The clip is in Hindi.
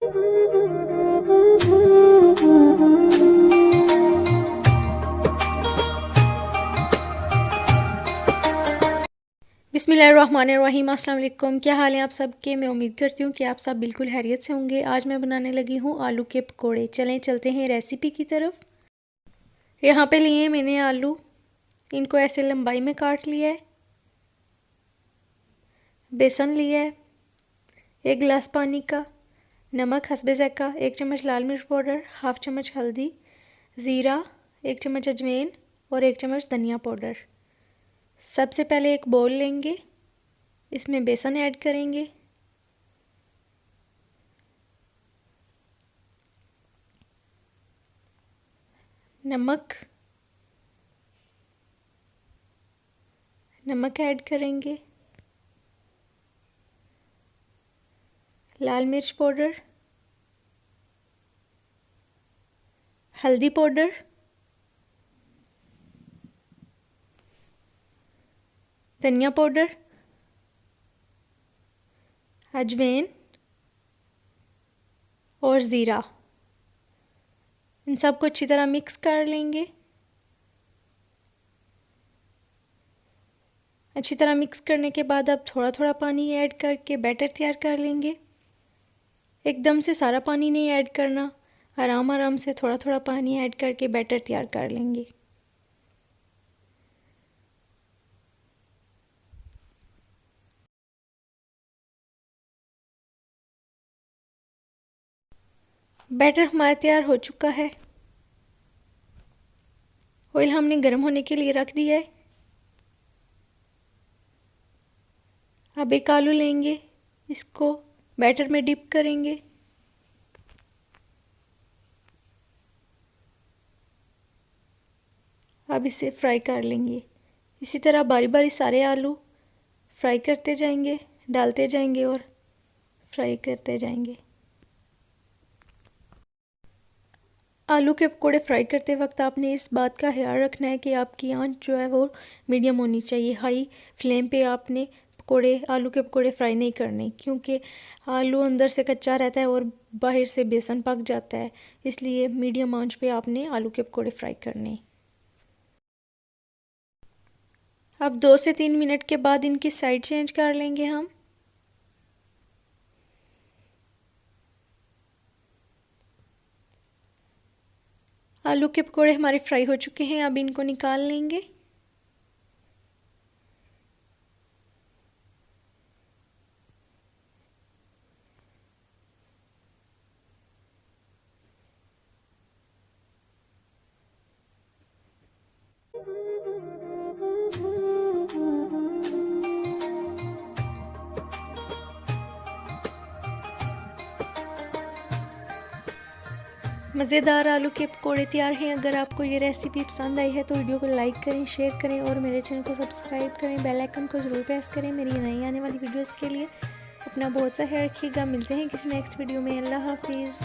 बिस्मिल्लाहिर्रहमानिर्रहीम। अस्सलाम वालेकुम। क्या हाल है आप सबके? मैं उम्मीद करती हूँ कि आप सब बिल्कुल खैरियत से होंगे। आज मैं बनाने लगी हूँ आलू के पकोड़े। चलें चलते हैं रेसिपी की तरफ। यहाँ पे लिए मैंने आलू, इनको ऐसे लंबाई में काट लिया है। बेसन लिया है, 1 गिलास पानी का, नमक हस्बे ज़ायक़ा, 1 चम्मच लाल मिर्च पाउडर, हाफ़ चम्मच हल्दी, ज़ीरा, 1 चम्मच अजवाइन और 1 चम्मच धनिया पाउडर। सबसे पहले एक बाउल लेंगे, इसमें बेसन ऐड करेंगे, नमक ऐड करेंगे, लाल मिर्च पाउडर, हल्दी पाउडर, धनिया पाउडर, अजवाइन और ज़ीरा। इन सबको अच्छी तरह मिक्स कर लेंगे। अच्छी तरह मिक्स करने के बाद अब थोड़ा थोड़ा पानी ऐड करके बैटर तैयार कर लेंगे। एकदम से सारा पानी नहीं ऐड करना, आराम आराम से थोड़ा थोड़ा पानी ऐड करके बैटर तैयार कर लेंगे। बैटर हमारा तैयार हो चुका है। ऑयल हमने गर्म होने के लिए रख दिया है। अब एक आलू लेंगे, इसको बैटर में डिप करेंगे। अब इसे फ्राई कर लेंगे। इसी तरह बारी बारी सारे आलू फ्राई करते जाएंगे, डालते जाएंगे और फ्राई करते जाएंगे। आलू के पकोड़े फ्राई करते वक्त आपने इस बात का ख्याल रखना है कि आपकी आंच जो है वो मीडियम होनी चाहिए। हाई फ्लेम पे आपने आलू के पकोड़े फ्राई नहीं करने, क्योंकि आलू अंदर से कच्चा रहता है और बाहर से बेसन पक जाता है। इसलिए मीडियम आंच पे आपने आलू के पकोड़े फ्राई करने। अब 2 से 3 मिनट के बाद इनकी साइड चेंज कर लेंगे हम। आलू के पकोड़े हमारे फ्राई हो चुके हैं, अब इनको निकाल लेंगे। मज़ेदार आलू के पकोड़े तैयार हैं। अगर आपको ये रेसिपी पसंद आई है तो वीडियो को लाइक करें, शेयर करें और मेरे चैनल को सब्सक्राइब करें। बेल आइकन को ज़रूर प्रेस करें मेरी नई आने वाली वीडियोस के लिए। अपना बहुत सा ख्याल रखिएगा। मिलते हैं किसी नेक्स्ट वीडियो में। अल्लाह हाफिज़।